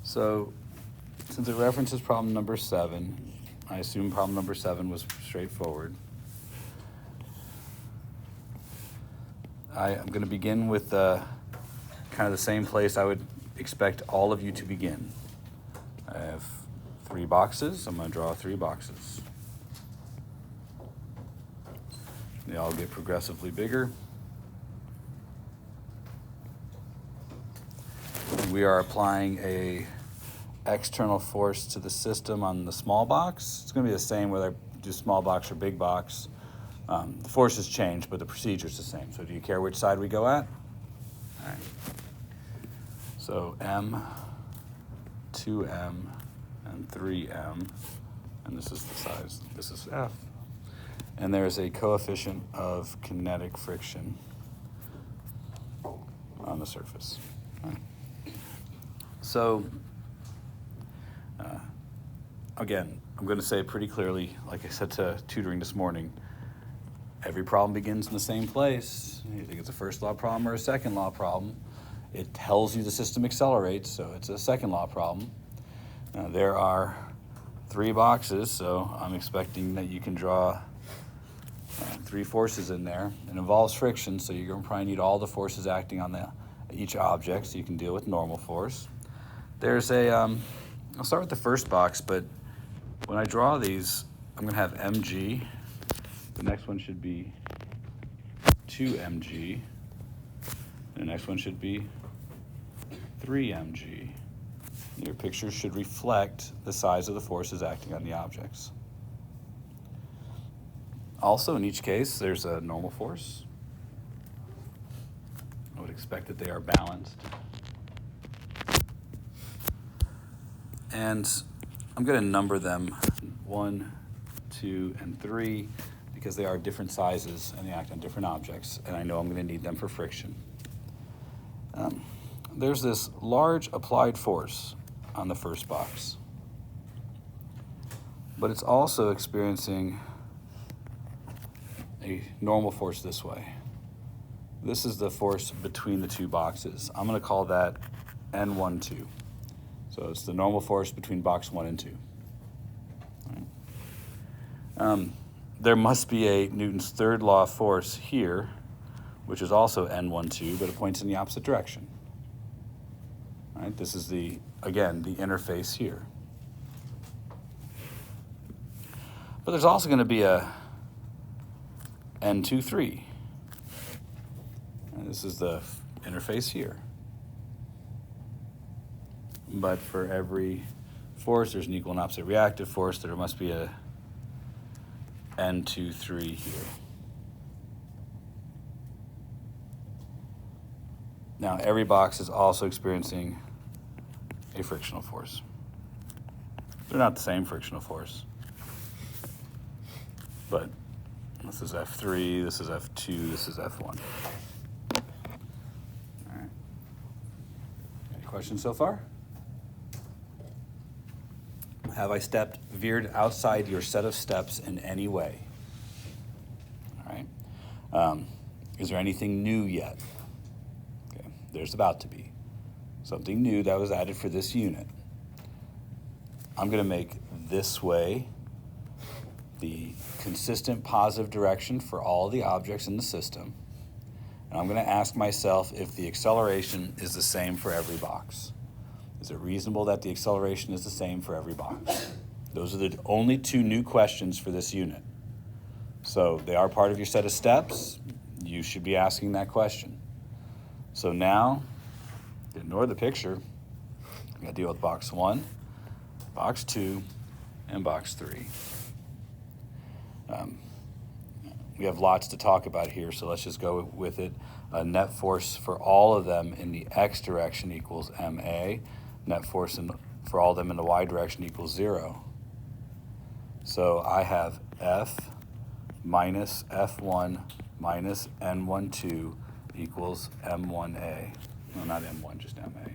So since it references problem number 7, I assume problem number 7 was straightforward. I'm going to begin with kind of the same place I would expect all of you to begin. I have 3 boxes. I'm going to draw 3 boxes. They all get progressively bigger. We are applying a external force to the system on the small box. It's going to be the same whether I do small box or big box. The forces change, but the procedure is the same. So do you care which side we go at? All right. So M, 2M, and 3M, and this is the size. This is F. And there's a coefficient of kinetic friction on the surface. All right. So, again, I'm going to say it pretty clearly, like I said to tutoring this morning, every problem begins in the same place. You think it's a first law problem or a second law problem. It tells you the system accelerates, so it's a second law problem. There are 3 boxes, so I'm expecting that you can draw 3 forces in there. It involves friction, so you're going to probably need all the forces acting on each object, so you can deal with normal force. There's I'll start with the first box, but when I draw these, I'm going to have mg. The next one should be 2mg. The next one should be 3mg. Your picture should reflect the size of the forces acting on the objects. Also, in each case, there's a normal force. I would expect that they are balanced. And I'm going to number them 1, 2, and 3 because they are different sizes and they act on different objects, and I know I'm going to need them for friction. There's this large applied force on the first box, but it's also experiencing a normal force this way. This is the force between the 2 boxes. I'm going to call that N12. So it's the normal force between box 1 and 2. All right. There must be a Newton's third law force here, which is also N12, but it points in the opposite direction. All right, this is again, the interface here. But there's also going to be a N23. And this is the interface here. But for every force, there's an equal and opposite reactive force. There must be a N23 here. Now, every box is also experiencing a frictional force. They're not the same frictional force. But this is F3, this is F2, this is F1. All right. Any questions so far? Have I veered outside your set of steps in any way? All right. Is there anything new yet? Okay. There's about to be something new that was added for this unit. I'm going to make this way the consistent positive direction for all the objects in the system. And I'm going to ask myself if the acceleration is the same for every box. Is it reasonable that the acceleration is the same for every box? Those are the only 2 new questions for this unit. So they are part of your set of steps. You should be asking that question. So now, ignore the picture. I'm going to deal with box 1, box 2, and box 3. We have lots to talk about here, so let's just go with it. Net force for all of them in the x direction equals ma. Net force for all of them in the y direction equals 0. So I have F minus F1 minus N12 equals M1A. No, not M1, just MA.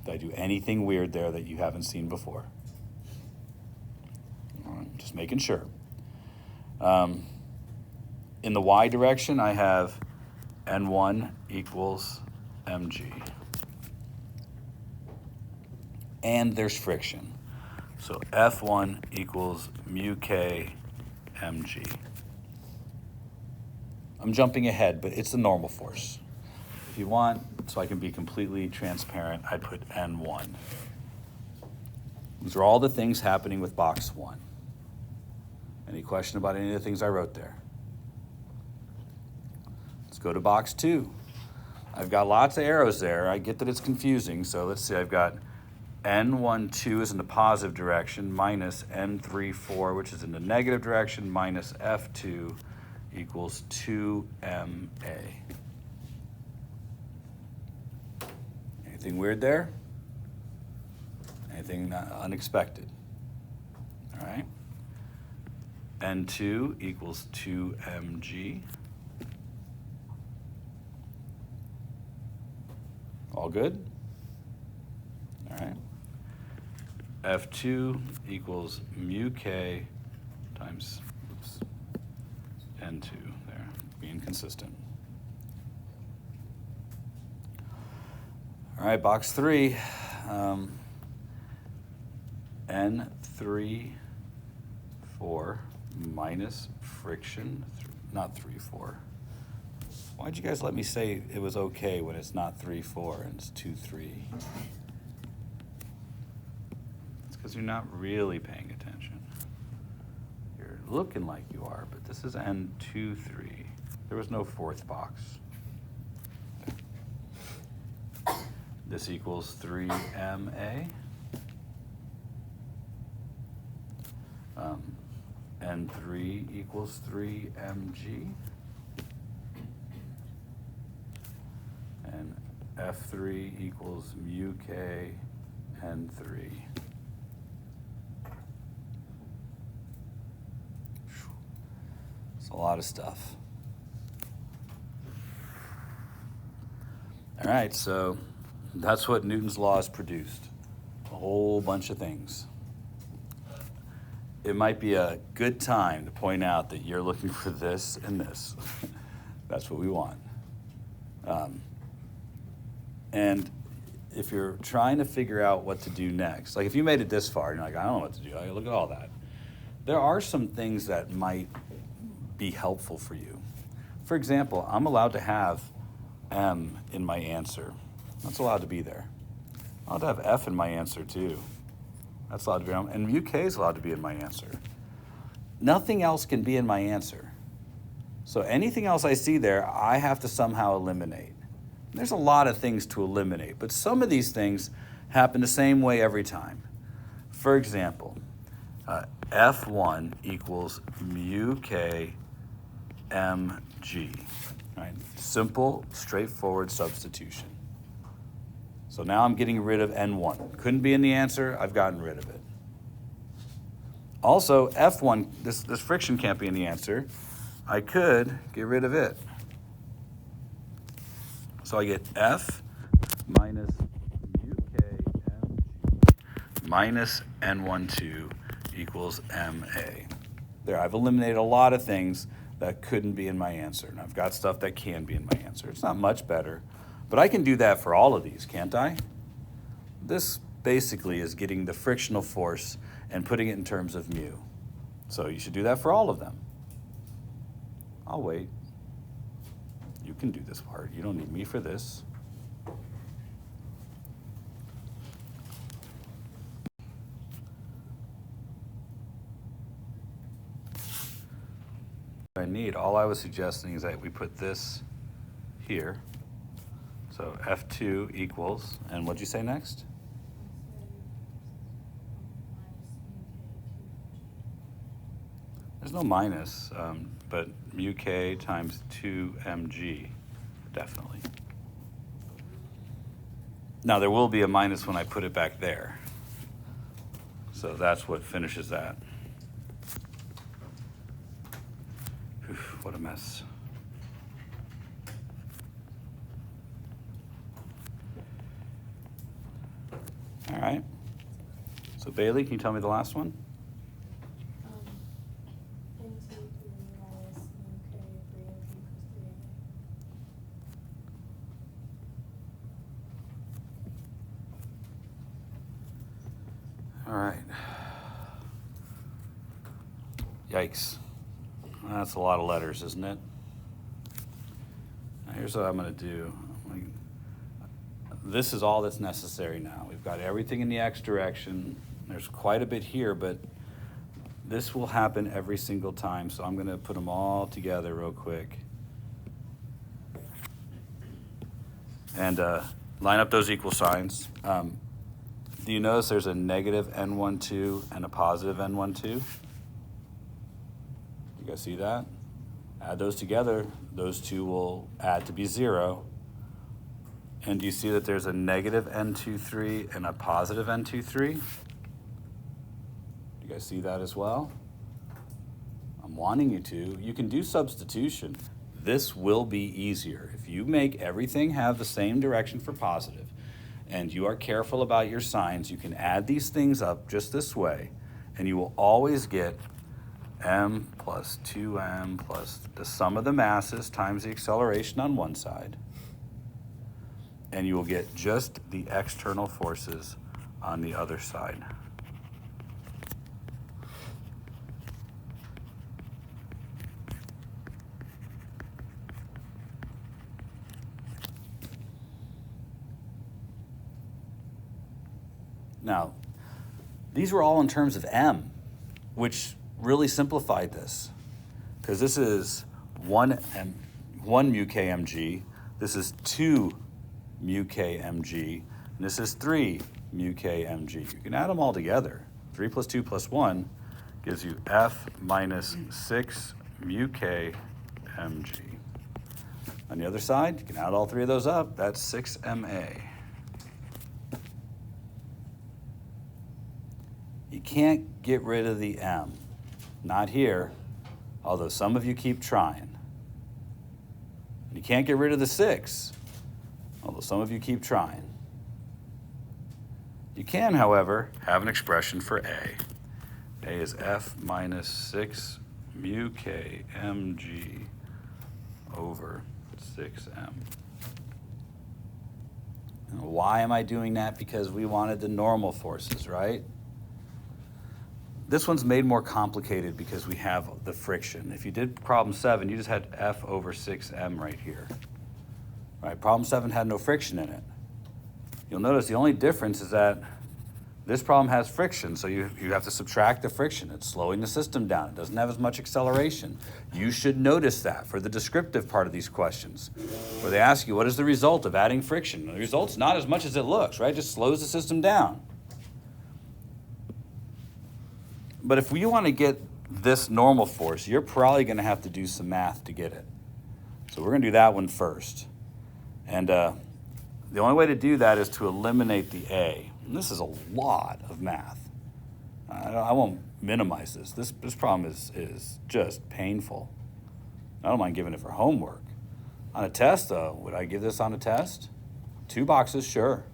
Did I do anything weird there that you haven't seen before? Just making sure. In the y direction, I have N1 equals mg. And there's friction. So F1 equals mu k mg. I'm jumping ahead, but it's a normal force. If you want, so I can be completely transparent, I'd put N1. These are all the things happening with box 1. Any question about any of the things I wrote there? Let's go to box 2. I've got lots of arrows there. I get that it's confusing, so let's see, I've got N12 is in the positive direction, minus N34, which is in the negative direction, minus F2 equals 2MA. Anything weird there? Anything unexpected? All right. N2 equals 2mg. All good? All right. F2 equals mu k times N2 there, being consistent. All right, box 3. N3, 4 minus friction, not 3, 4. Why'd you guys let me say it was okay when it's not 3, 4 and it's 2, 3? It's because you're not really paying attention. You're looking like you are, but this is N2, 3. There was no fourth box. This equals 3MA. N3 equals 3mg. And F3 equals mu k N3. It's a lot of stuff. All right, so that's what Newton's laws produced. A whole bunch of things. It might be a good time to point out that you're looking for this and this. That's what we want. And if you're trying to figure out what to do next, like if you made it this far, and you're like, I don't know what to do, I look at all that. There are some things that might be helpful for you. For example, I'm allowed to have M in my answer. That's allowed to be there. I'm allowed to have F in my answer too. That's allowed to be, and mu k is allowed to be in my answer. Nothing else can be in my answer. So anything else I see there, I have to somehow eliminate. There's a lot of things to eliminate, but some of these things happen the same way every time. For example, F1 equals mu k mg. Right? Simple, straightforward substitution. So now I'm getting rid of N1. Couldn't be in the answer, I've gotten rid of it. Also, F1, this friction can't be in the answer. I could get rid of it. So I get F minus mu k mg minus N12 equals MA. There, I've eliminated a lot of things that couldn't be in my answer. And I've got stuff that can be in my answer. It's not much better, but I can do that for all of these, can't I? This basically is getting the frictional force and putting it in terms of mu. So you should do that for all of them. I'll wait. You can do this part. You don't need me for this. I need, all I was suggesting is that we put this here. So F2 equals, and what'd you say next? There's no minus, but mu k times 2mg, definitely. Now there will be a minus when I put it back there. So that's what finishes that. Whew, what a mess. All right. So Bailey, can you tell me the last one? All right. Yikes. That's a lot of letters, isn't it? Now here's what I'm going to do. This is all that's necessary now. We've got everything in the x direction. There's quite a bit here, but this will happen every single time. So I'm going to put them all together real quick. And line up those equal signs. Do you notice there's a negative n12 and a positive n12? You guys see that? Add those together. Those two will add to be 0. And do you see that there's a negative n23 and a positive n23? You guys see that as well? I'm wanting you to. You can do substitution. This will be easier. If you make everything have the same direction for positive, and you are careful about your signs, you can add these things up just this way, and you will always get m plus 2m plus the sum of the masses times the acceleration on one side, and you will get just the external forces on the other side. Now, these were all in terms of m, which really simplified this, because this is 1 mu k mg, this is 2 mu k mg, and this is 3 mu k mg. You can add them all together. 3 plus 2 plus 1 gives you f minus 6 mu k mg. On the other side, you can add all three of those up. That's 6 ma. You can't get rid of the m. Not here, although some of you keep trying. You can't get rid of the 6, although some of you keep trying. You can, however, have an expression for A. A is f minus 6 mu k mg over 6m. And why am I doing that? Because we wanted the normal forces, right? This one's made more complicated because we have the friction. If you did problem 7, you just had f over 6m right here. Right? Problem 7 had no friction in it. You'll notice the only difference is that this problem has friction, so you have to subtract the friction. It's slowing the system down. It doesn't have as much acceleration. You should notice that for the descriptive part of these questions, where they ask you, what is the result of adding friction? The result's not as much as it looks, right? It just slows the system down. But if you want to get this normal force, you're probably going to have to do some math to get it. So we're going to do that one first. And the only way to do that is to eliminate the A. And this is a lot of math. I won't minimize this. This problem is just painful. I don't mind giving it for homework. On a test, though, would I give this on a test? 2 boxes, sure.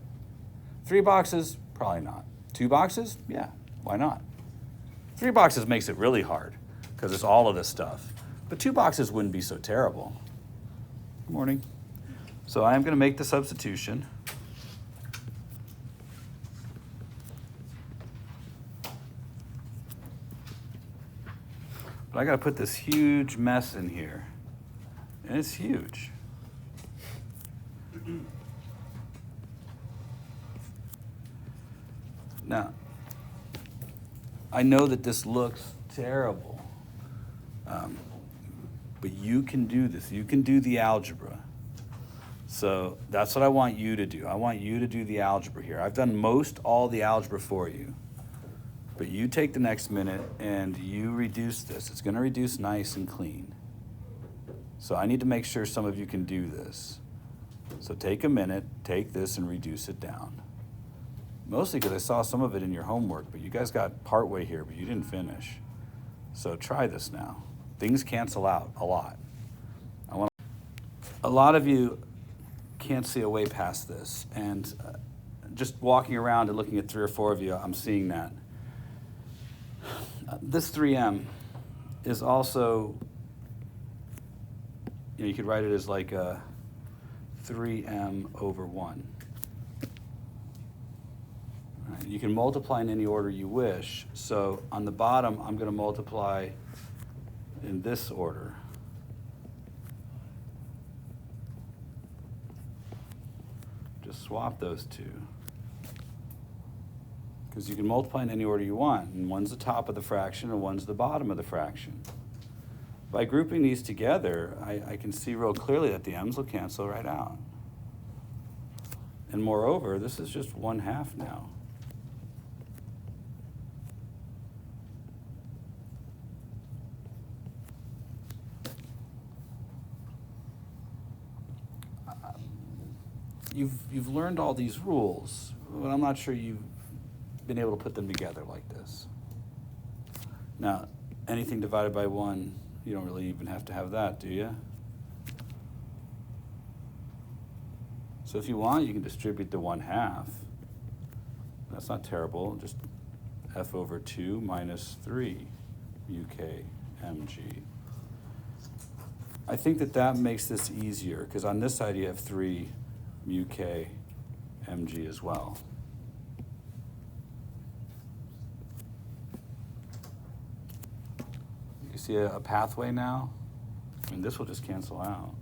3 boxes, probably not. 2 boxes, yeah, why not? 3 boxes makes it really hard because it's all of this stuff. But 2 boxes wouldn't be so terrible. Good morning. So I am going to make the substitution. But I got to put this huge mess in here. And it's huge. Now, I know that this looks terrible, but you can do this. You can do the algebra. So that's what I want you to do. I want you to do the algebra here. I've done all the algebra for you, but you take the next minute and you reduce this. It's going to reduce nice and clean. So I need to make sure some of you can do this. So take a minute, take this and reduce it down. Mostly because I saw some of it in your homework, but you guys got partway here, but you didn't finish. So try this now. Things cancel out a lot. A lot of you can't see a way past this, and just walking around and looking at 3 or 4 of you, I'm seeing that. This 3m is also, you could write it as like a 3m over 1. All right, you can multiply in any order you wish. So on the bottom, I'm going to multiply in this order. Just swap those two. Because you can multiply in any order you want, and one's the top of the fraction and one's the bottom of the fraction. By grouping these together, I can see real clearly that the m's will cancel right out. And moreover, this is just 1/2 now. You've learned all these rules, but I'm not sure you've been able to put them together like this. Now, anything divided by 1, you don't really even have to have that, do you? So if you want, you can distribute the 1/2. That's not terrible. Just f over 2 minus 3 UK mg. I think that makes this easier, because on this side you have 3 UK mg as well. You see a pathway now? I mean, this will just cancel out.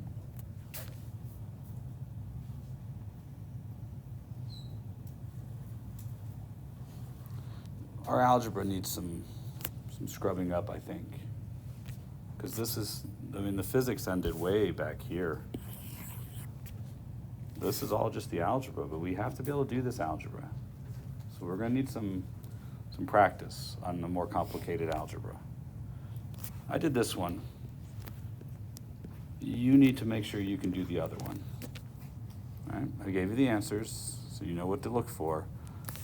Our algebra needs some scrubbing up, I think. Because this is, I mean, the physics ended way back here. This is all just the algebra, but we have to be able to do this algebra. So we're going to need some practice on the more complicated algebra. I did this one. You need to make sure you can do the other one. All right? I gave you the answers, so you know what to look for.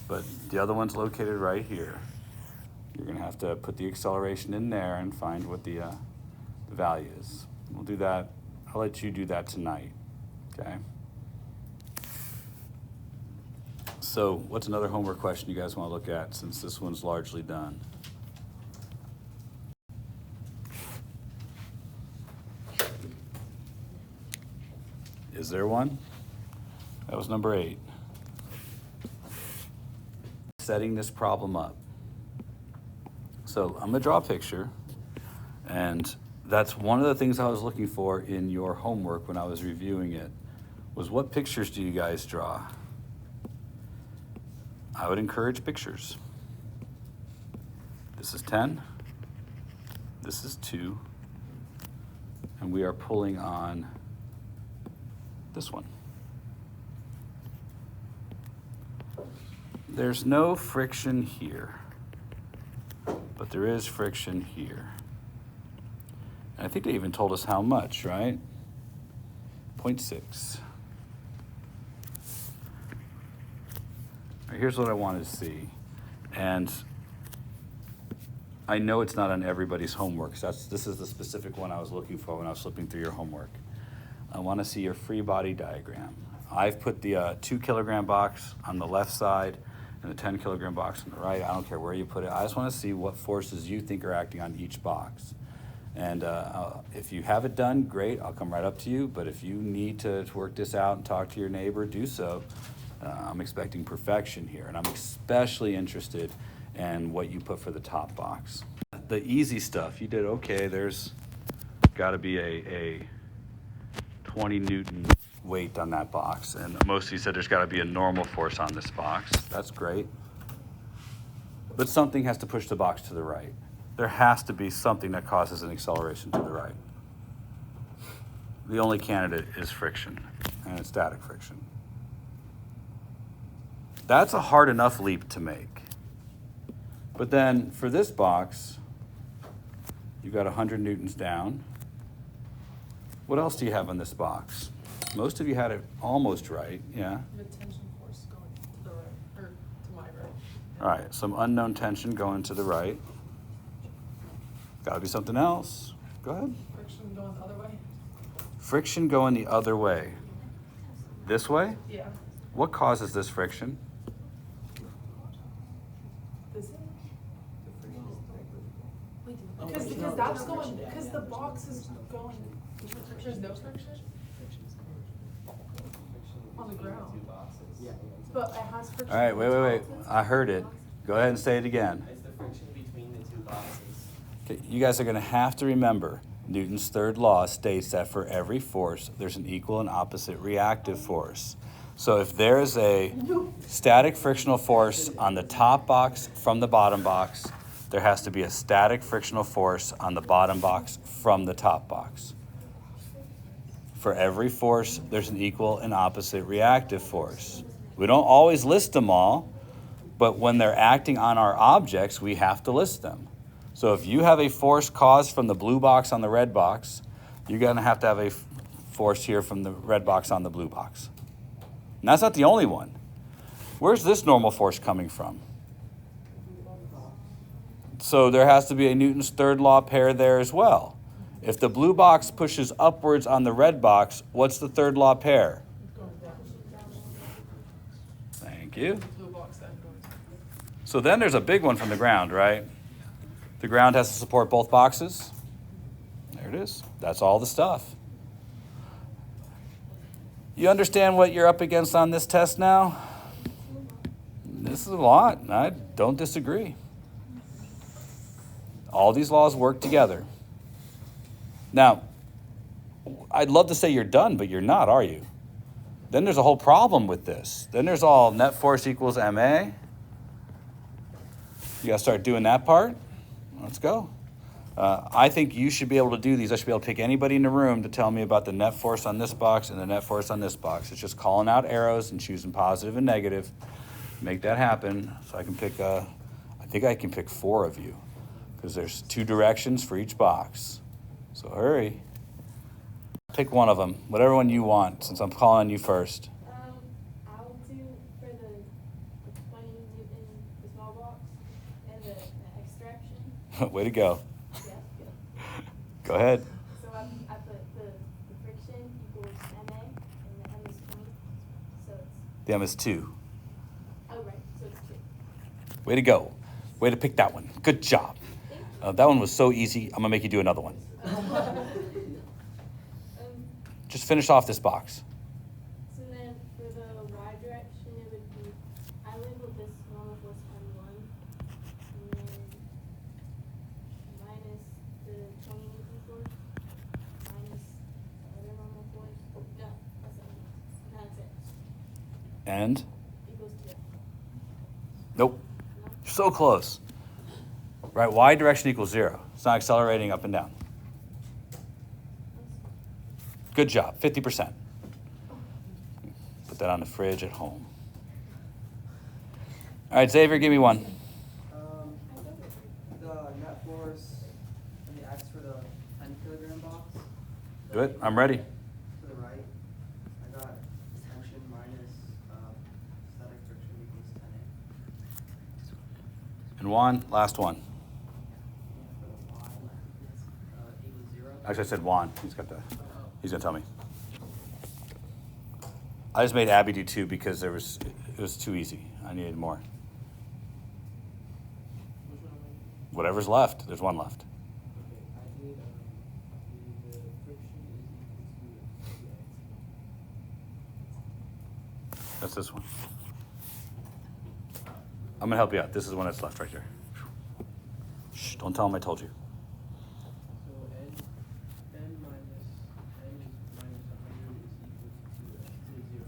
But the other one's located right here. You're going to have to put the acceleration in there and find what the value is. We'll do that. I'll let you do that tonight. Okay? So what's another homework question you guys want to look at, since this one's largely done? Is there one? That was number 8. Setting this problem up. So I'm gonna draw a picture, and that's one of the things I was looking for in your homework when I was reviewing it, was what pictures do you guys draw? I would encourage pictures. This is 10, this is 2, and we are pulling on this one. There's no friction here, but there is friction here. And I think they even told us how much, right? 0.6. All right, here's what I wanted to see. And I know it's not on everybody's homework, so this is the specific one I was looking for when I was flipping through your homework. I want to see your free body diagram. I've put the 2 kilogram box on the left side and the 10 kilogram box on the right. I don't care where you put it. I just want to see what forces you think are acting on each box. And if you have it done, great, I'll come right up to you. But if you need to work this out and talk to your neighbor, do so. I'm expecting perfection here, and I'm especially interested in what you put for the top box. The easy stuff, you did okay. There's got to be a 20 Newton weight on that box, and most of you said there's got to be a normal force on this box. That's great. But something has to push the box to the right. There has to be something that causes an acceleration to the right. The only candidate is friction, and it's static friction. That's a hard enough leap to make. But then for this box, you've got 100 newtons down. What else do you have on this box? Most of you had it almost right, yeah? The tension force going to the right, or to my right. All right, some unknown tension going to the right. Gotta be something else. Go ahead. Friction going the other way? Friction going the other way. This way? Yeah. What causes this friction? This is? Because that's going, because the box is going, there's no friction? On the between ground. the two boxes. Yeah. But it has friction. All right, wait. I heard it. Go ahead and say it again. It's the friction between the two boxes. Okay, you guys are going to have to remember Newton's third law states that for every force, there's an equal and opposite reactive force. So if there's a static frictional force on the top box from the bottom box, there has to be a static frictional force on the bottom box from the top box. For every force, there's an equal and opposite reactive force. We don't always list them all, but when they're acting on our objects, we have to list them. So if you have a force caused from the blue box on the red box, you're going to have a force here from the red box on the blue box. And that's not the only one. Where's this normal force coming from? So there has to be a Newton's third law pair there as well. If the blue box pushes upwards on the red box, what's the third law pair? Going down. Thank you. Blue box then going. So then there's a big one from the ground, right? The ground has to support both boxes. There it is. That's all the stuff. You understand what you're up against on this test now? This is a lot. I don't disagree. All these laws work together. Now, I'd love to say you're done, but you're not, are you? Then there's a whole problem with this. Then there's all net force equals MA. You gotta start doing that part. Let's go. I think you should be able to do these. I should be able to pick anybody in the room to tell me about the net force on this box and the net force on this box. It's just calling out arrows and choosing positive and negative. Make that happen. So I can pick, I think I can pick 4 of you because there's 2 directions for each box. So hurry. Pick one of them, whatever one you want, since I'm calling on you first. I'll do for the 20 Newton, the small box, and the extraction. Way to go. Yeah, good. Go ahead. So I put the friction equals MA, and the M is 20. So it's, The M is 2. oh, right, so it's 2. Way to go. Way to pick that one. Good job. That one was so easy. I'm going to make you do another one. Just finish off this box. So then for the Y direction, it would be, I labeled this normal force M1, and then minus the 20 Newton force, minus the other normal force. No, that's it. And? Equals 2. Nope. No? You're so close. Right, Y direction equals 0. It's not accelerating up and down. Good job, 50%. Put that on the fridge at home. All right, Xavier, give me one. The net force and the X for the 10 kilogram box. Do it, I'm ready. To the right, I got tension minus static friction equals 10A. And Juan, last one. And for the Y, equals 0. Actually, I said Juan. He's gonna tell me. I just made Abby do 2 because it was too easy. I needed more. Whatever's left, there's one left. That's this one. I'm gonna help you out. This is the one that's left right here. Shh, don't tell him I told you. So n minus n is minus 100 is equal to 0.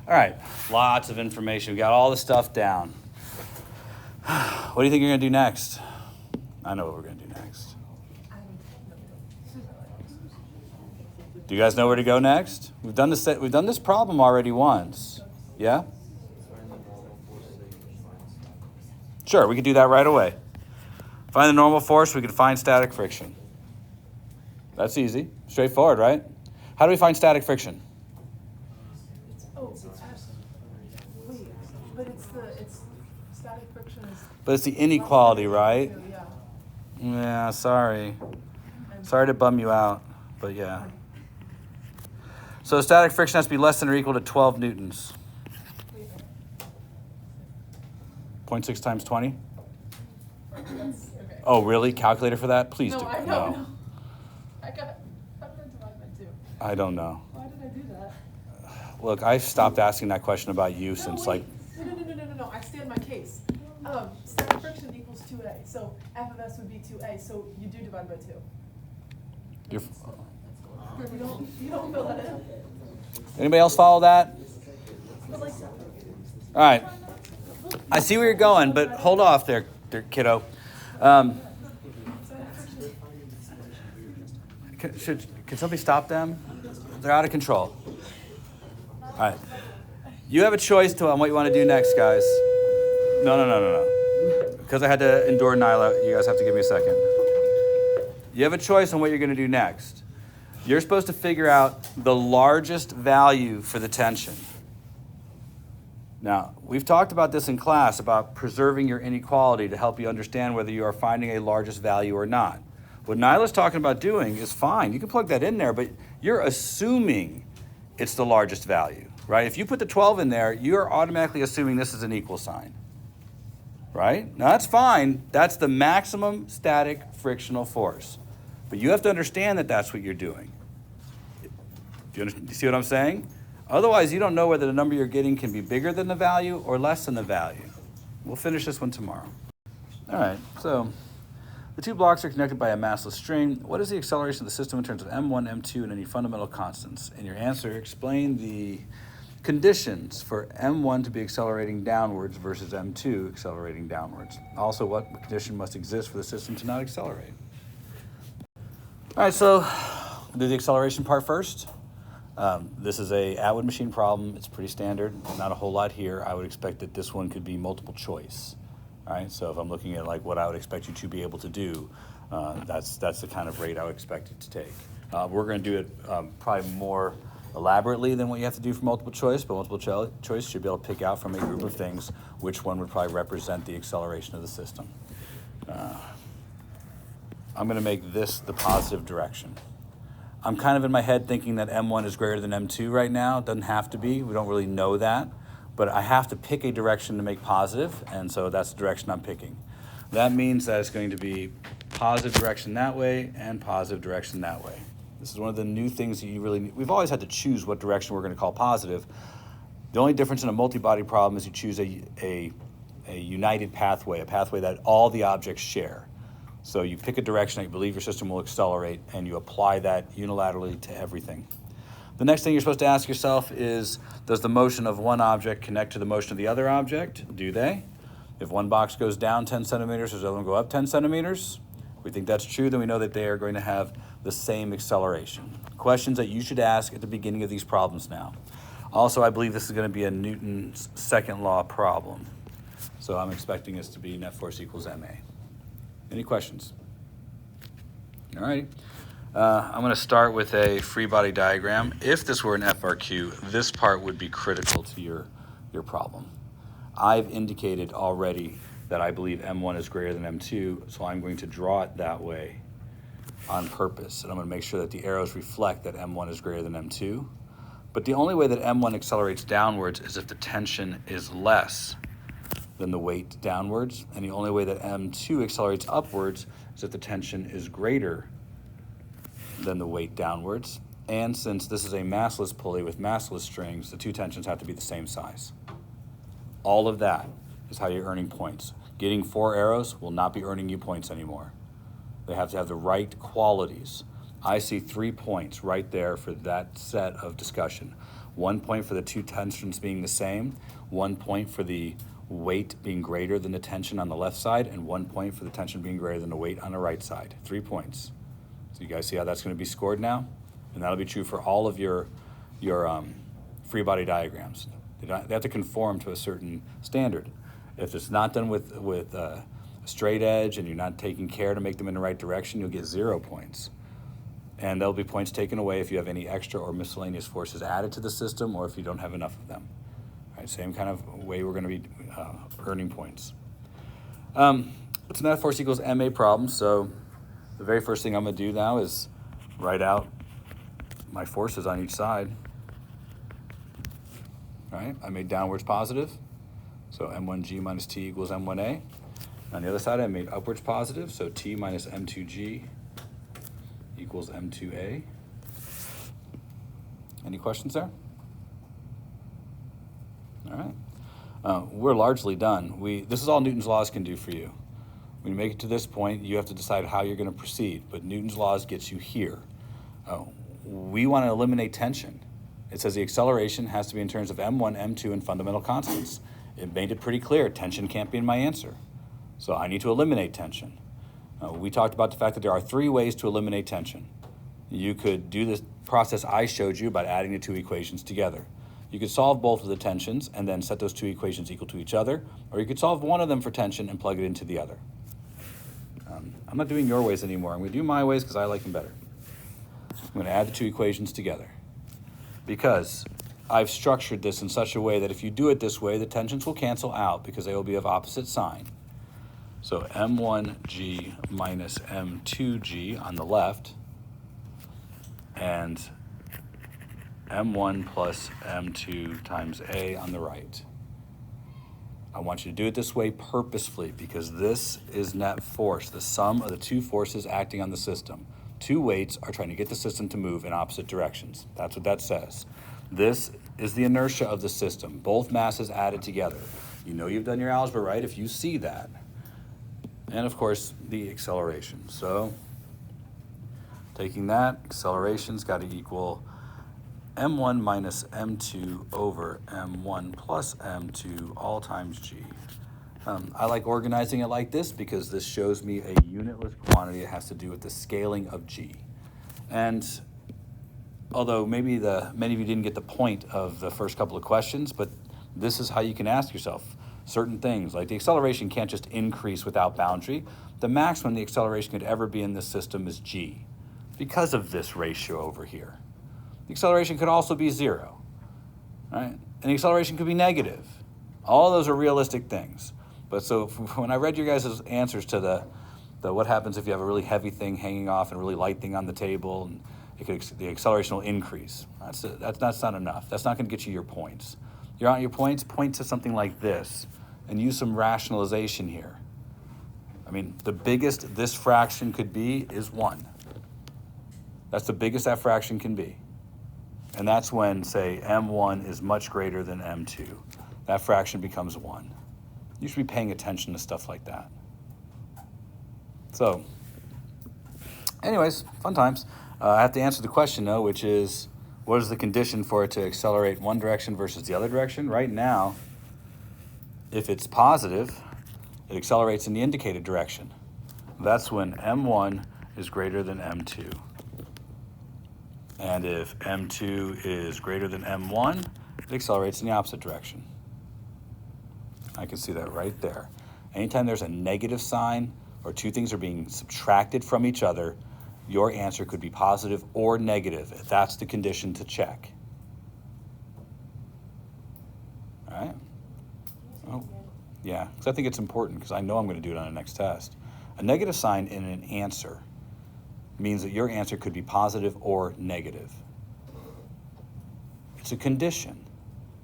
All right, lots of information. We got all the stuff down. What do you think you're gonna do next? I know what we're gonna do next. Do you guys know where to go next? We've done this problem already once. Yeah? Sure, we could do that right away. Find the normal force, we could find static friction. That's easy, straightforward, right? How do we find static friction? Wait, but it's static friction is. But it's the inequality, right? Yeah. Yeah, sorry. Sorry to bum you out, but yeah. So static friction has to be less than or equal to 12 newtons. 0.6 times 20? Okay. Oh, really? Calculator for that? Please No, do. I don't know. I'm gonna divide by 2. I don't know. Why look, I stopped asking that question about you No, since wait. No, I stand my case. Static friction equals 2A, so F of S would be 2A, so you do divide by 2. You're, You don't fill that in? anybody else follow that? But like, All right. I see where you're going, but hold off there kiddo. Can somebody stop them? They're out of control. All right. You have a choice on what you want to do next, guys. No. Because I had to endure Nyla, you guys have to give me a second. You have a choice on what you're going to do next. You're supposed to figure out the largest value for the tension. Now, we've talked about this in class, about preserving your inequality to help you understand whether you are finding a largest value or not. What Nyla's talking about doing is fine. You can plug that in there, but you're assuming it's the largest value, right? If you put the 12 in there, you're automatically assuming this is an equal sign, right? Now, that's fine. That's the maximum static frictional force. But you have to understand that that's what you're doing. Do you see what I'm saying? Otherwise, you don't know whether the number you're getting can be bigger than the value or less than the value. We'll finish this one tomorrow. All right, so the two blocks are connected by a massless string. What is the acceleration of the system in terms of m1, m2, and any fundamental constants? In your answer, explain the conditions for m1 to be accelerating downwards versus m2 accelerating downwards. Also, what condition must exist for the system to not accelerate? All right, so we'll do the acceleration part first. This is a Atwood machine problem. It's pretty standard, not a whole lot here. I would expect that this one could be multiple choice. All right, so if I'm looking at like what I would expect you to be able to do, that's the kind of rate I would expect it to take. We're going to do it probably more elaborately than what you have to do for multiple choice, but multiple choice should be able to pick out from a group of things which one would probably represent the acceleration of the system. I'm going to make this the positive direction. I'm kind of in my head thinking that M1 is greater than M2 right now. It doesn't have to be. We don't really know that. But I have to pick a direction to make positive, and so that's the direction I'm picking. That means that it's going to be positive direction that way and positive direction that way. This is one of the new things that you really need. We've always had to choose what direction we're going to call positive. The only difference in a multi-body problem is you choose a united pathway, a pathway that all the objects share. So you pick a direction that you believe your system will accelerate, and you apply that unilaterally to everything. The next thing you're supposed to ask yourself is, does the motion of one object connect to the motion of the other object? Do they? If one box goes down 10 centimeters, does the other one go up 10 centimeters? If we think that's true, then we know that they are going to have the same acceleration. Questions that you should ask at the beginning of these problems now. Also, I believe this is going to be a Newton's second law problem. So I'm expecting this to be net force equals ma. Any questions? All right. I'm going to start with a free body diagram. If this were an FRQ, this part would be critical to your problem. I've indicated already that I believe M1 is greater than M2, so I'm going to draw it that way on purpose. And I'm going to make sure that the arrows reflect that M1 is greater than M2. But the only way that M1 accelerates downwards is if the tension is less than the weight downwards. And the only way that M2 accelerates upwards is if the tension is greater than the weight downwards. And since this is a massless pulley with massless strings, the two tensions have to be the same size. All of that is how you're earning points. Getting 4 arrows will not be earning you points anymore. They have to have the right qualities. I see 3 points right there for that set of discussion. 1 point for the two tensions being the same, 1 point for the weight being greater than the tension on the left side, and 1 point for the tension being greater than the weight on the right side. 3 points. So you guys see how that's going to be scored now? And that'll be true for all of your free body diagrams. They have to conform to a certain standard. If it's not done with a straight edge and you're not taking care to make them in the right direction, you'll get 0 points. And there'll be points taken away if you have any extra or miscellaneous forces added to the system, or if you don't have enough of them. All right, same kind of way we're going to be earning points. It's net force equals ma problem, so the very first thing I'm going to do now is write out my forces on each side. All right, I made downwards positive, so m1g minus t equals m1a. On the other side, I made upwards positive, so t minus m2g equals m2a. Any questions there? All right. We're largely done. This is all Newton's laws can do for you. When you make it to this point, you have to decide how you're going to proceed, but Newton's laws gets you here. We want to eliminate tension. It says the acceleration has to be in terms of m1, m2, and fundamental constants. It made it pretty clear tension can't be in my answer. So I need to eliminate tension. We talked about the fact that there are 3 ways to eliminate tension. You could do this process I showed you about adding the 2 equations together. You could solve both of the tensions and then set those 2 equations equal to each other, or you could solve one of them for tension and plug it into the other. I'm not doing your ways anymore. I'm going to do my ways because I like them better. I'm going to add the 2 equations together because I've structured this in such a way that if you do it this way, the tensions will cancel out because they will be of opposite sign. So m1g minus m2g on the left and m1 plus m2 times a on the right. I want you to do it this way purposefully because this is net force, the sum of the 2 forces acting on the system. 2 weights are trying to get the system to move in opposite directions. That's what that says. This is the inertia of the system, both masses added together. You know you've done your algebra right if you see that. And of course, the acceleration. So taking that, acceleration's got to equal m1 minus m2 over m1 plus m2 all times g. I like organizing it like this because this shows me a unitless quantity that has to do with the scaling of g. And although maybe many of you didn't get the point of the first couple of questions, but this is how you can ask yourself certain things. Like the acceleration can't just increase without boundary. The maximum the acceleration could ever be in this system is g because of this ratio over here. The acceleration could also be 0, right? And the acceleration could be negative. All of those are realistic things. But so when I read your guys' answers to the what happens if you have a really heavy thing hanging off and a really light thing on the table, and the acceleration will increase. That's not enough. That's not going to get you your points. You're on your points, point to something like this, and use some rationalization here. I mean, the biggest this fraction could be is 1. That's the biggest that fraction can be. And that's when, say, m1 is much greater than m2. That fraction becomes 1. You should be paying attention to stuff like that. So, anyways, fun times. I have to answer the question, though, which is, what is the condition for it to accelerate one direction versus the other direction? Right now, if it's positive, it accelerates in the indicated direction. That's when m1 is greater than m2. And if m2 is greater than m1, it accelerates in the opposite direction. I can see that right there. Anytime there's a negative sign or 2 things are being subtracted from each other, your answer could be positive or negative. That's the condition to check. All right? Oh, yeah, because I think it's important because I know I'm going to do it on the next test. A negative sign in an answer means that your answer could be positive or negative. It's a condition.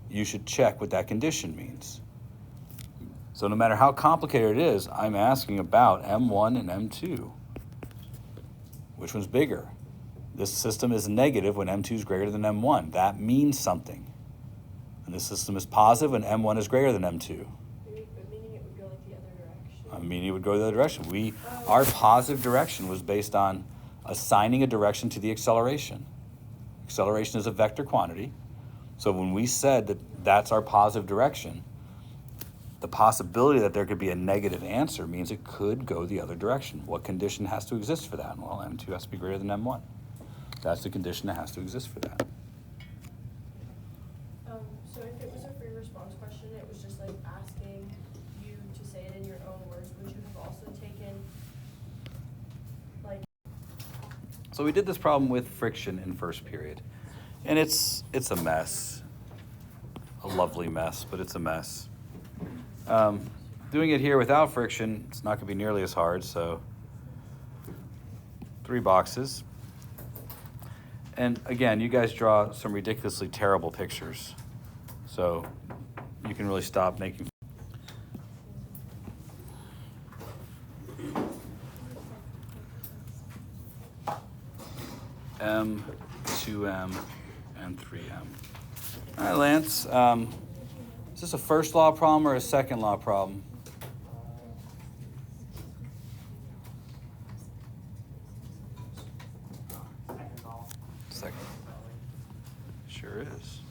You should check what that condition means. So no matter how complicated it is, I'm asking about m1 and m2. Which one's bigger? This system is negative when m2 is greater than m1. That means something. And this system is positive when m1 is greater than m2. Meaning it would go like the other direction. Meaning it would go the other direction. Our positive direction was based on assigning a direction to the acceleration. Acceleration is a vector quantity. So when we said that that's our positive direction, the possibility that there could be a negative answer means it could go the other direction. What condition has to exist for that? Well, m2 has to be greater than m1. That's the condition that has to exist for that. So if it was a free response question, it was just like asking you to say it in your own words, would you have also taken, like... So we did this problem with friction in first period. And it's a mess. A lovely mess, but it's a mess. Doing it here without friction, it's not going to be nearly as hard, so 3 boxes. And again, you guys draw some ridiculously terrible pictures, so you can really stop making. M, 2M, and 3M. All right, Lance. Is this a first law problem or a second law problem? Second ball. Second. Sure is.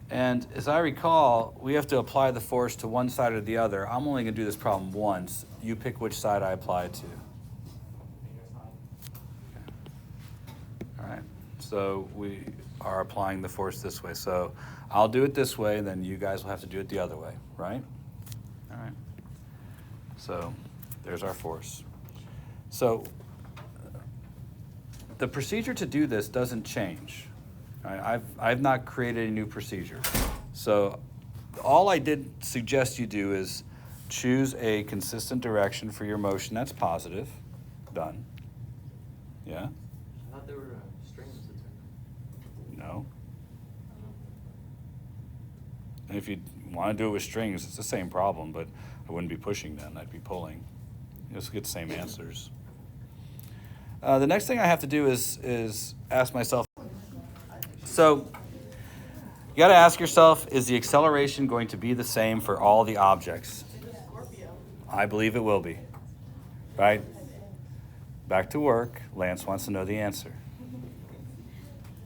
And as I recall, we have to apply the force to one side or the other. I'm only going to do this problem once. You pick which side I apply it to. All right. So we are applying the force this way. So I'll do it this way, and then you guys will have to do it the other way, right? All right. So there's our force. So the procedure to do this doesn't change. I've not created a new procedure. So all I did suggest you do is choose a consistent direction for your motion that's positive. Done. Yeah? I thought there were strings to turn. No. And if you want to do it with strings, it's the same problem, but I wouldn't be pushing then, I'd be pulling. You'll just get the same answers. The next thing I have to do is ask myself, so you got to ask yourself, is the acceleration going to be the same for all the objects? I believe it will be, right? Back to work. Lance wants to know the answer.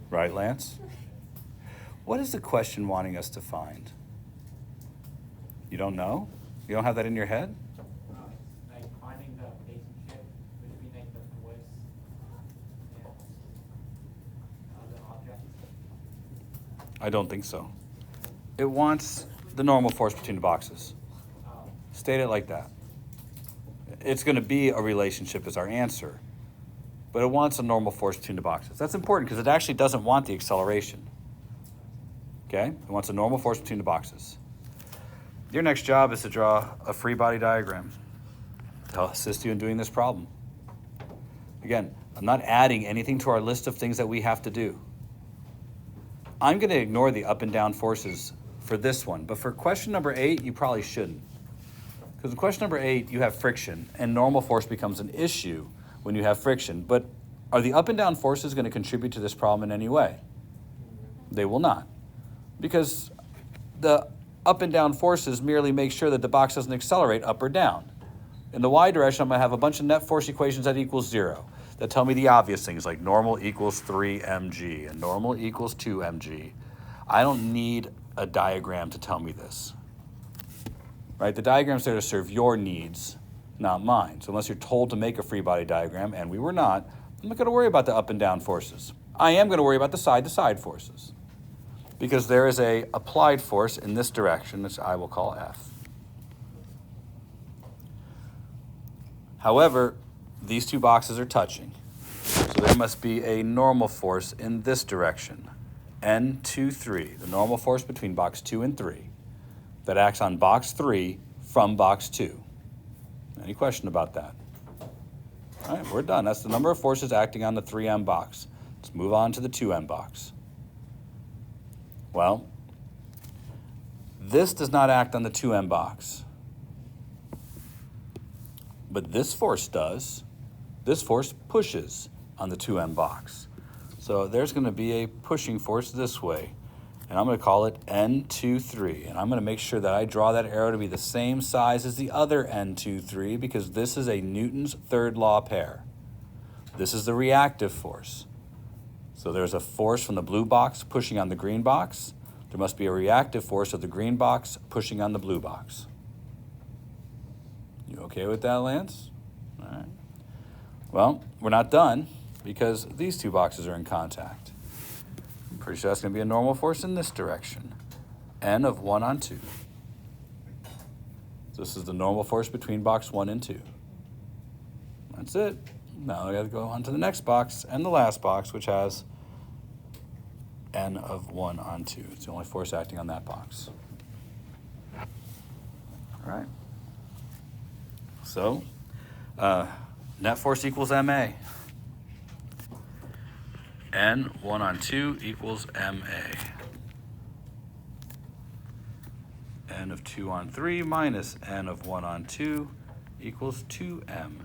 Right, Lance? What is the question wanting us to find? You don't know? You don't have that in your head? Like finding the relationship between like the force and the object. I don't think so. It wants the normal force between the boxes. State it like that. It's going to be a relationship as our answer, but it wants a normal force between the boxes. That's important because it actually doesn't want the acceleration. Okay? It wants a normal force between the boxes. Your next job is to draw a free body diagram to assist you in doing this problem. Again, I'm not adding anything to our list of things that we have to do. I'm going to ignore the up and down forces for this one, but for question number 8, you probably shouldn't. Because in question number 8, you have friction, and normal force becomes an issue when you have friction. But are the up and down forces going to contribute to this problem in any way? They will not. Because the up and down forces merely make sure that the box doesn't accelerate up or down. In the y direction, I'm going to have a bunch of net force equations that equals 0. That tell me the obvious things like normal equals 3 mg and normal equals 2 mg. I don't need a diagram to tell me this. Right? The diagram's there to serve your needs, not mine. So unless you're told to make a free body diagram, and we were not, I'm not going to worry about the up and down forces. I am going to worry about the side-to-side forces because there is a applied force in this direction, which I will call F. However, these two boxes are touching, so there must be a normal force in this direction, N2, 3, the normal force between box 2 and 3, that acts on box 3 from box 2. Any question about that? All right, we're done. That's the number of forces acting on the 3M box. Let's move on to the 2M box. Well, this does not act on the 2M box, but this force does. This force pushes on the 2M box. So there's going to be a pushing force this way, and I'm going to call it N23, and I'm going to make sure that I draw that arrow to be the same size as the other N23 because this is a Newton's third law pair. This is the reactive force. So there's a force from the blue box pushing on the green box. There must be a reactive force of the green box pushing on the blue box. You okay with that, Lance? All right. Well, we're not done because these two boxes are in contact. I'm pretty sure that's going to be a normal force in this direction, N of 1 on 2. This is the normal force between box 1 and 2. That's it. Now I got to go on to the next box and the last box, which has N of 1 on 2. It's the only force acting on that box. All right. So, net force equals MA. N 1 on 2 equals MA. N of 2 on 3 minus N of 1 on 2 equals 2MA.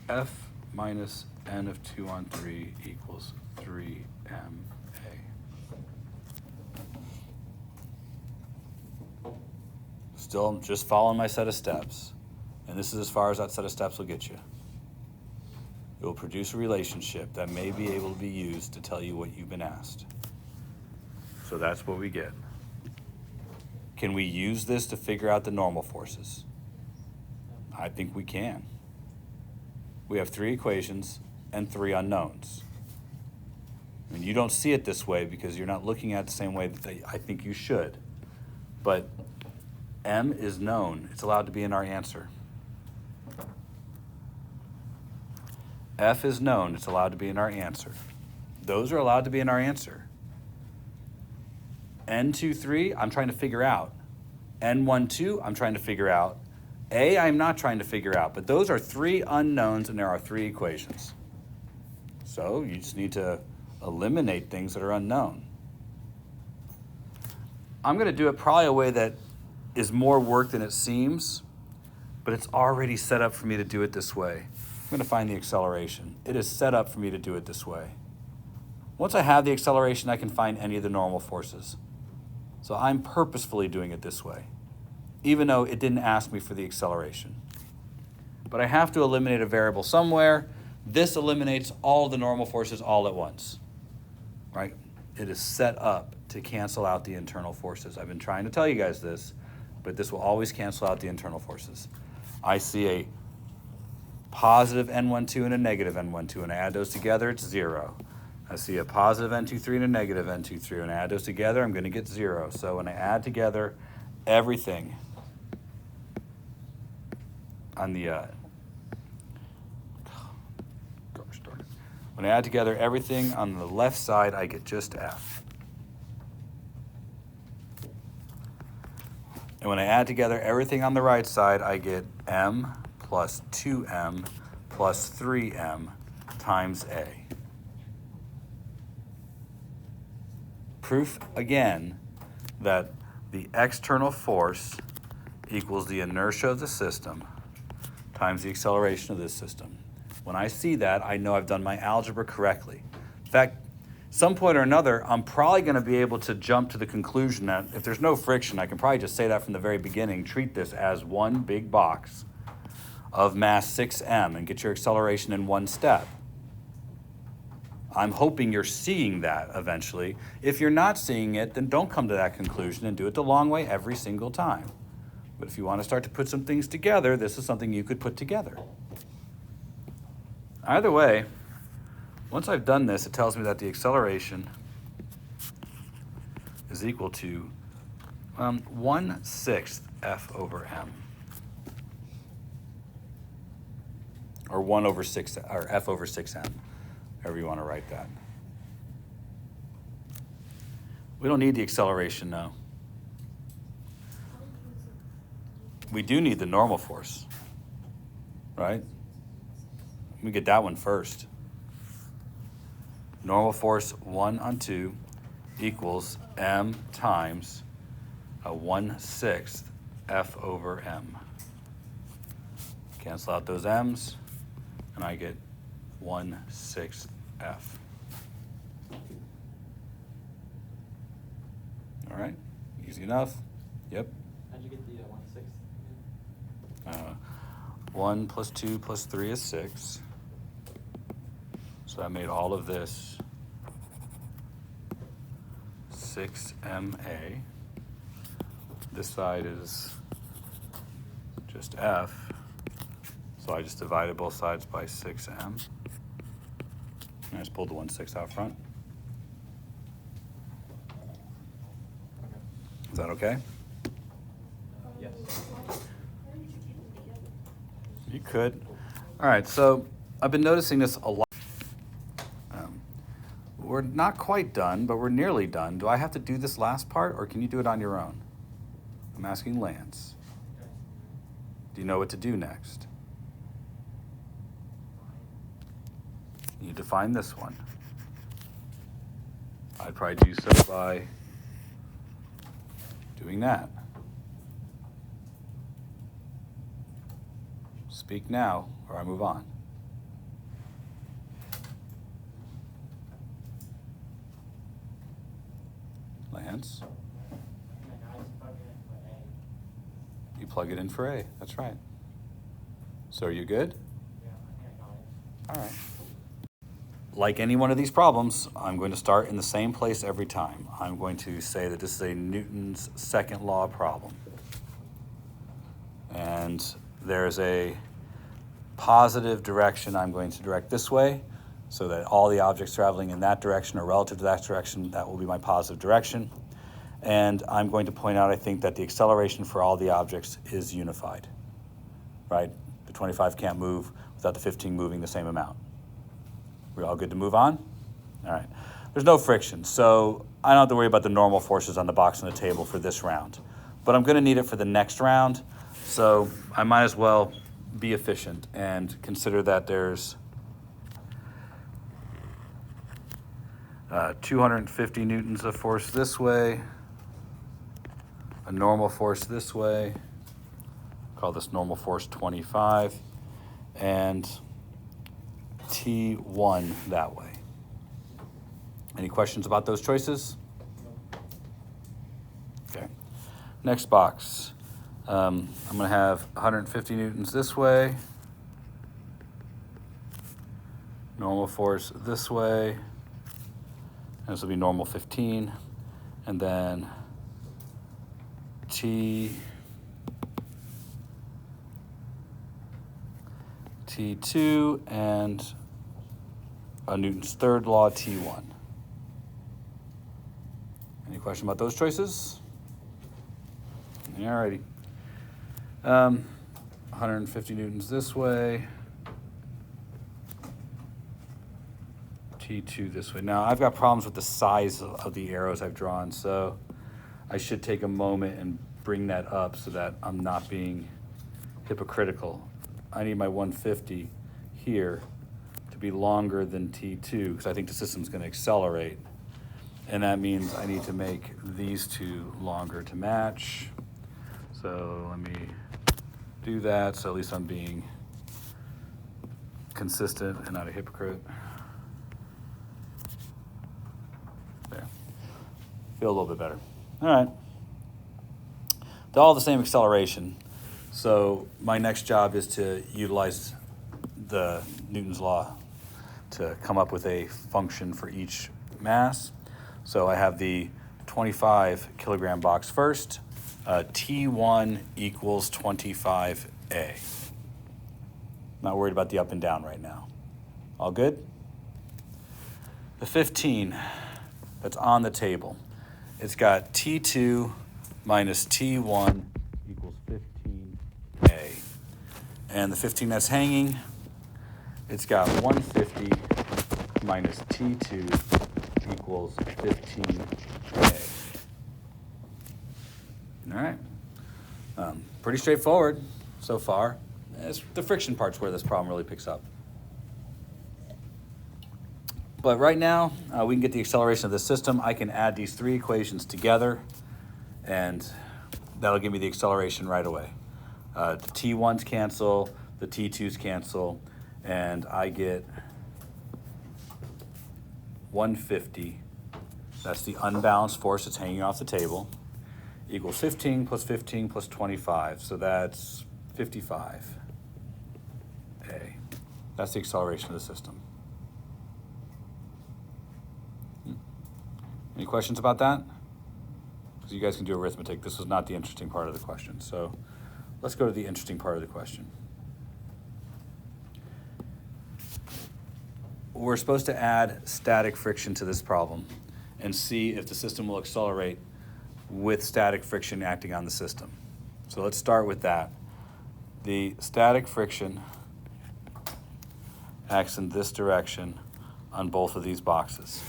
F minus N of 2 on 3 equals 3MA. Still just following my set of steps. And this is as far as that set of steps will get you. It will produce a relationship that may be able to be used to tell you what you've been asked. So that's what we get. Can we use this to figure out the normal forces? I think we can. We have 3 equations and 3 unknowns. I mean, you don't see it this way because you're not looking at it the same way that I think you should. But M is known. It's allowed to be in our answer. F is known. It's allowed to be in our answer. Those are allowed to be in our answer. N23, I'm trying to figure out. N12, I'm trying to figure out. A, I'm not trying to figure out. But those are 3 unknowns and there are 3 equations. So you just need to eliminate things that are unknown. I'm going to do it probably a way that is more work than it seems, but it's already set up for me to do it this way. I'm going to find the acceleration. It is set up for me to do it this way. Once I have the acceleration, I can find any of the normal forces. So I'm purposefully doing it this way, even though it didn't ask me for the acceleration. But I have to eliminate a variable somewhere. This eliminates all the normal forces all at once, right? It is set up to cancel out the internal forces. I've been trying to tell you guys this, but this will always cancel out the internal forces. I see a positive N12 and a negative N12, and I add those together, it's 0. I see a positive N23 and a negative N23, and I add those together, I'm going to get 0. So when I add together everything on the, when I add together everything on the left side, I get just F. And when I add together everything on the right side, I get M plus 2M plus 3M times A. Proof again that the external force equals the inertia of the system times the acceleration of this system. When I see that, I know I've done my algebra correctly. In fact, some point or another, I'm probably going to be able to jump to the conclusion that if there's no friction, I can probably just say that from the very beginning, treat this as one big box of mass 6m and get your acceleration in one step. I'm hoping you're seeing that eventually. If you're not seeing it, then don't come to that conclusion and do it the long way every single time. But if you want to start to put some things together, this is something you could put together. Either way, once I've done this, it tells me that the acceleration is equal to 1/6 F over m. Or 1 over 6, or F over 6m, however you want to write that. We don't need the acceleration now. We do need the normal force, right? Let me get that one first. Normal force 1 on 2 equals m times a 1/6 F over m. Cancel out those m's, and I get 1/6 F. All right, easy enough. Yep. How'd you get the 1/6? 1 plus 2 plus 3 is 6. So I made all of this 6MA. This side is just F. So I just divided both sides by 6M. And I just pulled the 1/6 out front. Is that okay? Yes. You could. All right, so I've been noticing this a lot. We're not quite done, but we're nearly done. Do I have to do this last part, or can you do it on your own? I'm asking Lance. Do you know what to do next? You define this one. I'd probably do so by doing that. Speak now, or I move on. Lance, And I just plug it in for A. you plug it in for A. That's right. So are you good? Yeah, I think I got it. All right. Like any one of these problems, I'm going to start in the same place every time. I'm going to say that this is a Newton's second law problem. And there's a positive direction I'm going to direct this way, so that all the objects traveling in that direction or relative to that direction, that will be my positive direction. And I'm going to point out, I think, that the acceleration for all the objects is unified, right? The 25 can't move without the 15 moving the same amount. We're all good to move on? All right. There's no friction, so I don't have to worry about the normal forces on the box and the table for this round. But I'm going to need it for the next round, so I might as well be efficient and consider that there's 250 newtons of force this way, a normal force this way, call this normal force 25, and T1 that way. Any questions about those choices? Okay. Next box. I'm going to have 150 newtons this way, normal force this way, and this will be normal 15, and then T2 and a Newton's third law, T1. Any question about those choices? Alrighty. 150 newtons this way, T2 this way. Now, I've got problems with the size of the arrows I've drawn, so I should take a moment and bring that up so that I'm not being hypocritical. I need my 150 here to be longer than T2 because I think the system's going to accelerate. And that means I need to make these two longer to match. So let me do that so at least I'm being consistent and not a hypocrite. There. Feel a little bit better. All right. They're all the same acceleration. So my next job is to utilize the Newton's law to come up with a function for each mass. So I have the 25 kilogram box first. T1 equals 25A. Not worried about the up and down right now. All good? The 15 that's on the table, it's got T2 minus T1 equals 15A. And the 15 that's hanging, it's got 150 minus T2 equals 15A. All right. Pretty straightforward so far. The friction part's where this problem really picks up. But right now, we can get the acceleration of the system. I can add these three equations together, and that'll give me the acceleration right away. The T1s cancel, the T2s cancel, and I get 150. That's the unbalanced force that's hanging off the table, equals 15 plus 15 plus 25. So that's 55A. That's the acceleration of the system. Any questions about that? Because you guys can do arithmetic. This was not the interesting part of the question. So let's go to the interesting part of the question. We're supposed to add static friction to this problem and see if the system will accelerate with static friction acting on the system. So let's start with that. The static friction acts in this direction on both of these boxes.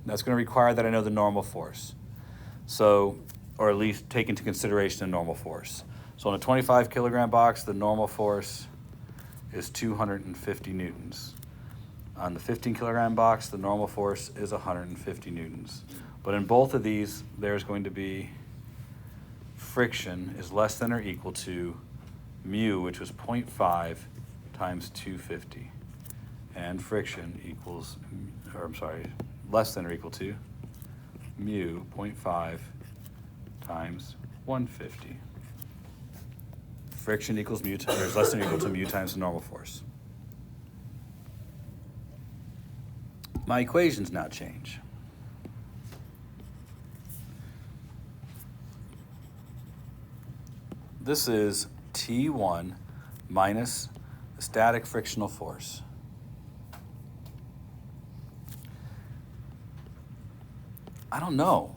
That's going to require that I know the normal force. So, or at least take into consideration the normal force. So on a 25 kilogram box, the normal force is 250 newtons. On the 15 kilogram box, the normal force is 150 newtons. But in both of these, there's going to be friction is less than or equal to mu, which was 0.5 times 250. And friction equals, or I'm sorry, less than or equal to mu 0.5 times 150. Friction equals mu, or is less than or equal to mu times the normal force. My equations now change. This is T1 minus the static frictional force. I don't know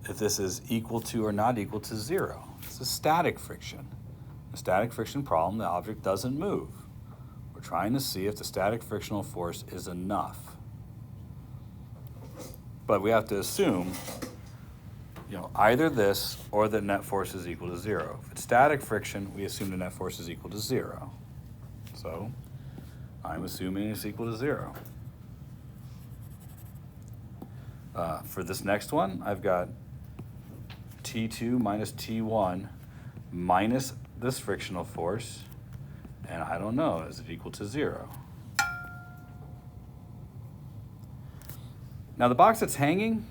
if this is equal to or not equal to 0. This is static friction. A static friction problem, the object doesn't move. We're trying to see if the static frictional force is enough. But we have to assume, either this or the net force is equal to 0. If it's static friction, we assume the net force is equal to 0. So I'm assuming it's equal to 0. For this next one, I've got T2 minus T1 minus this frictional force, and I don't know, is it equal to 0? Now the box that's hanging,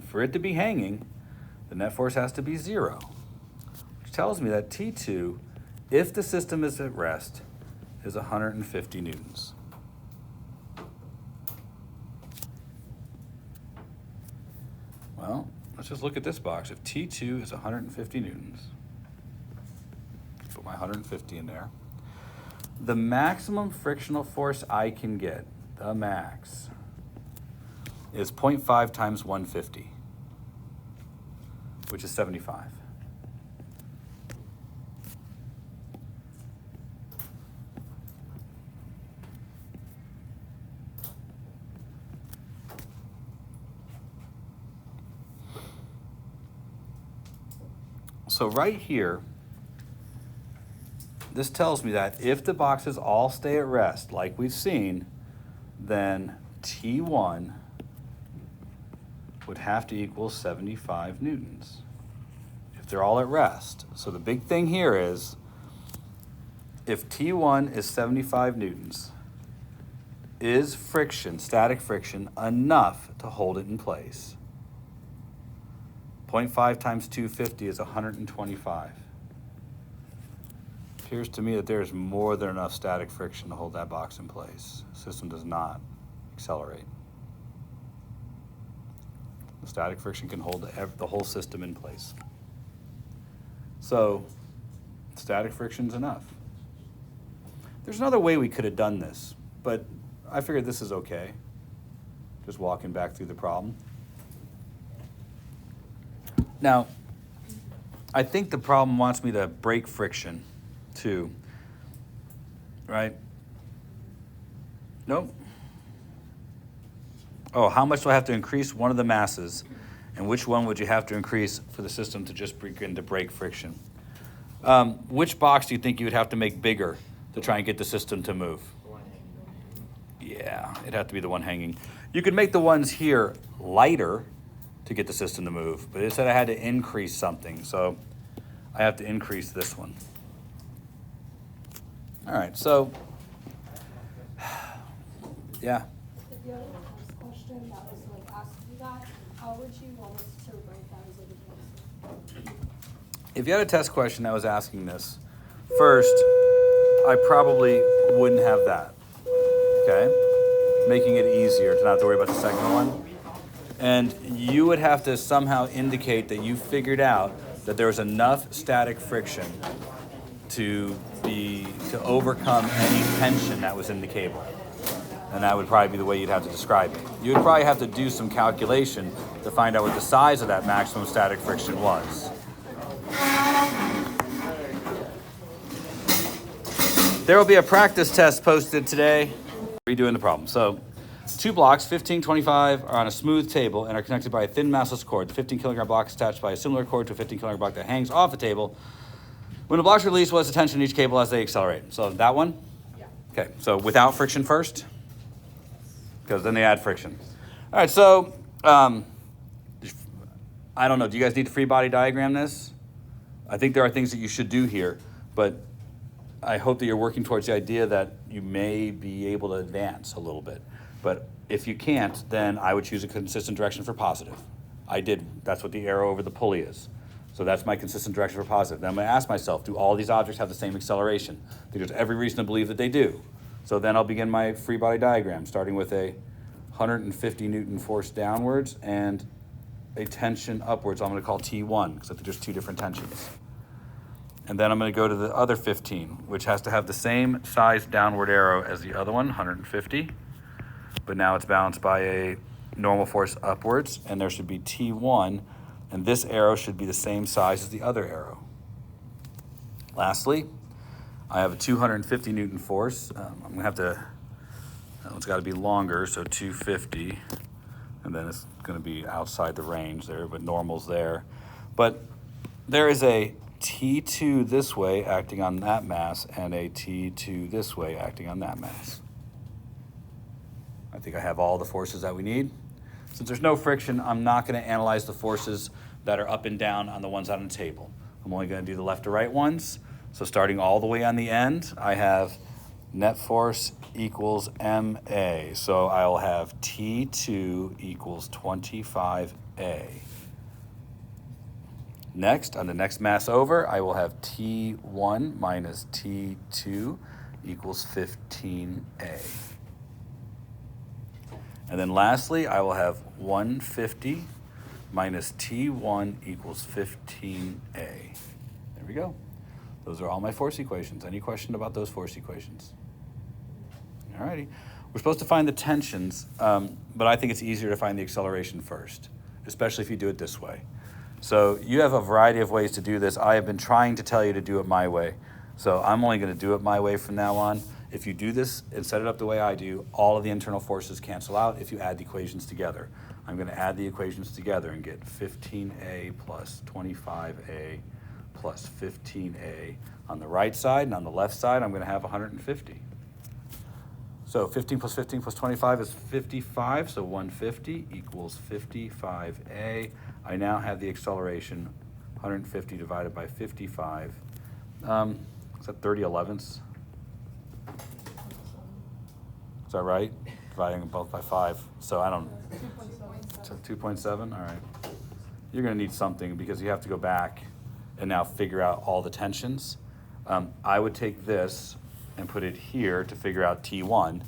for it to be hanging, the net force has to be 0, which tells me that T2, if the system is at rest, is 150 newtons. Well, let's just look at this box. If T2 is 150 newtons, put my 150 in there, the maximum frictional force I can get, the max, is 0.5 times 150, which is 75. So right here, this tells me that if the boxes all stay at rest, like we've seen, then T1 would have to equal 75 newtons if they're all at rest. So the big thing here is, if T1 is 75 newtons, is friction, static friction, enough to hold it in place? 0.5 times 250 is 125. Appears to me that there's more than enough static friction to hold that box in place. The system does not accelerate. The static friction can hold the whole system in place. So, static friction's enough. There's another way we could have done this, but I figured this is okay. Just walking back through the problem. Now, I think the problem wants me to break friction too, right? Nope. Oh, how much do I have to increase one of the masses? And which one would you have to increase for the system to just begin to break friction? Which box do you think you would have to make bigger to try and get the system to move? Yeah, it'd have to be the one hanging. You could make the ones here lighter to get the system to move, but it said I had to increase something, so I have to increase this one. All right, so, yeah. If you had a test question that was like asking you that, how would you want us to write that as like a test? If you had a test question that was asking this, first, I probably wouldn't have that, okay? Making it easier to not have to worry about the second one. And you would have to somehow indicate that you figured out that there was enough static friction to overcome any tension that was in the cable. And that would probably be the way you'd have to describe it. You would probably have to do some calculation to find out what the size of that maximum static friction was. There will be a practice test posted today. Redoing the problem. So, 2 blocks, 15, 25, are on a smooth table and are connected by a thin massless cord. The 15 kilogram block is attached by a similar cord to a 15 kilogram block that hangs off the table. When the blocks are released, what's the tension in each cable as they accelerate? So that one? Yeah. Okay, so without friction first? Because then they add friction. All right, so I don't know. Do you guys need to free body diagram this? I think there are things that you should do here, but I hope that you're working towards the idea that you may be able to advance a little bit. But if you can't, then I would choose a consistent direction for positive. I did. That's what the arrow over the pulley is. So that's my consistent direction for positive. Then I'm going to ask myself, do all these objects have the same acceleration? I think there's every reason to believe that they do. So then I'll begin my free body diagram, starting with a 150 Newton force downwards and a tension upwards. I'm going to call T1 because I think there's two different tensions. And then I'm going to go to the other 15, which has to have the same size downward arrow as the other one, 150. But now it's balanced by a normal force upwards, and there should be T1, and this arrow should be the same size as the other arrow. Lastly, I have a 250 Newton force. I'm going to have to, that one's got to be longer, so 250, and then it's going to be outside the range there, but normal's there. But there is a T2 this way acting on that mass and a T2 this way acting on that mass. I think I have all the forces that we need. Since there's no friction, I'm not going to analyze the forces that are up and down on the ones on the table. I'm only going to do the left to right ones. So starting all the way on the end, I have net force equals MA. So I will have T2 equals 25A. Next, on the next mass over, I will have T1 minus T2 equals 15A. And then lastly, I will have 150 minus T1 equals 15A. There we go. Those are all my force equations. Any question about those force equations? All righty. We're supposed to find the tensions, but I think it's easier to find the acceleration first, especially if you do it this way. So you have a variety of ways to do this. I have been trying to tell you to do it my way. So I'm only going to do it my way from now on. If you do this and set it up the way I do, all of the internal forces cancel out if you add the equations together. I'm going to add the equations together and get 15A plus 25A plus 15A on the right side, and on the left side, I'm going to have 150. So 15 plus 15 plus 25 is 55, so 150 equals 55A. I now have the acceleration, 150 divided by 55. Is that 30 elevenths? Is that right? Dividing them both by 5. So I don't, so 2.7, all right. You're gonna need something because you have to go back and now figure out all the tensions. I would take this and put it here to figure out T1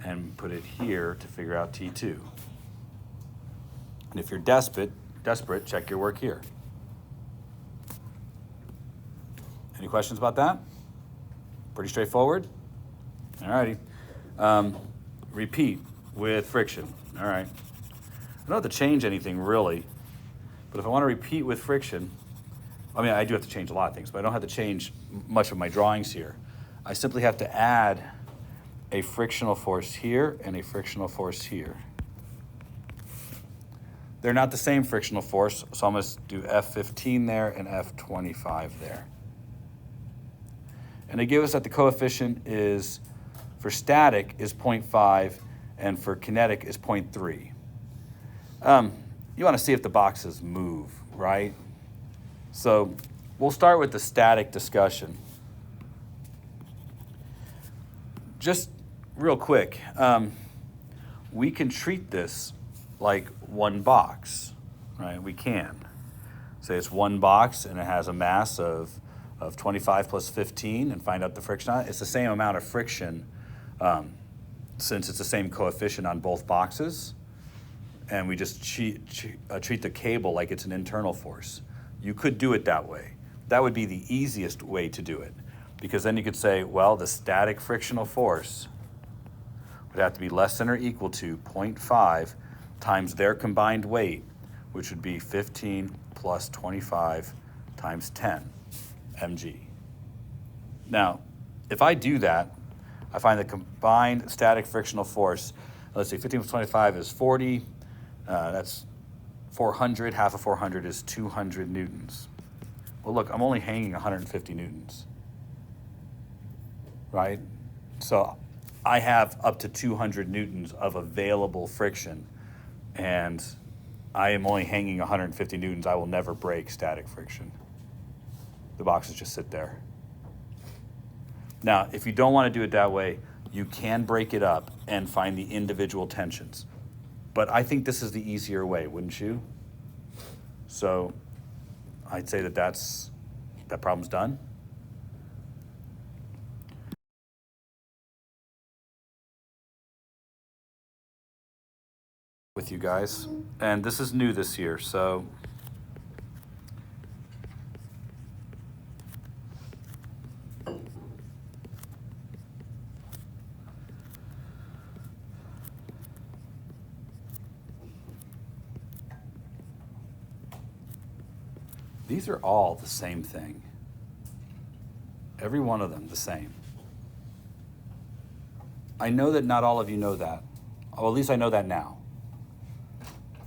and put it here to figure out T2. And if you're desperate, check your work here. Any questions about that? Pretty straightforward? All righty. Repeat with friction. All right. I don't have to change anything really, but if I want to repeat with friction, I mean, I do have to change a lot of things, but I don't have to change much of my drawings here. I simply have to add a frictional force here and a frictional force here. They're not the same frictional force, so I'm going to do F15 there and F25 there. And they give us that the coefficient is, for static, is 0.5, and for kinetic is 0.3. You want to see if the boxes move, right? So we'll start with the static discussion. Just real quick, we can treat this like one box, right? We can. Say it's one box and it has a mass of 25 plus 15 and find out the friction on it. It's the same amount of friction since it's the same coefficient on both boxes. And we just treat the cable like it's an internal force. You could do it that way. That would be the easiest way to do it, because then you could say, well, the static frictional force would have to be less than or equal to 0.5 times their combined weight, which would be 15 plus 25 times 10 mg. Now, if I do that, I find the combined static frictional force, let's see, 15 plus 25 is 40, that's 400, half of 400 is 200 newtons. Well, look, I'm only hanging 150 newtons, right? So I have up to 200 newtons of available friction, and I am only hanging 150 newtons. I will never break static friction. The boxes just sit there. Now, if you don't want to do it that way, you can break it up and find the individual tensions. But I think this is the easier way, wouldn't you? So I'd say that that problem's done. With you guys, and this is new this year, so these are all the same thing. Every one of them the same. I know that not all of you know that. Well, at least I know that now.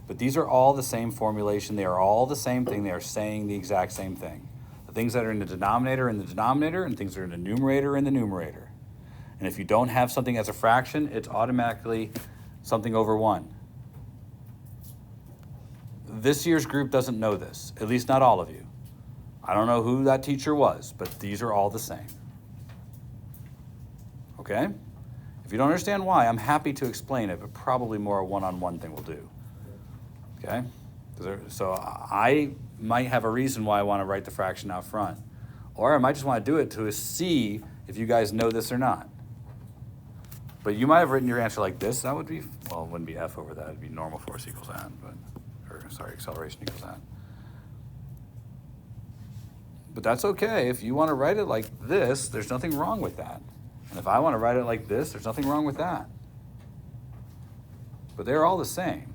But these are all the same formulation. They are all the same thing. They are saying the exact same thing. The things that are in the denominator, and things that are in the numerator, in the numerator. And if you don't have something as a fraction, it's automatically something over 1. This year's group doesn't know this, at least not all of you. I don't know who that teacher was, but these are all the same. Okay? If you don't understand why, I'm happy to explain it, but probably more a one-on-one thing will do. Okay? So I might have a reason why I want to write the fraction out front. Or I might just want to do it to see if you guys know this or not. But you might have written your answer like this. That would be, well, it wouldn't be F over that. It would be normal force equals that. Acceleration equals that. But that's okay. If you want to write it like this, there's nothing wrong with that. And if I want to write it like this, there's nothing wrong with that. But they're all the same.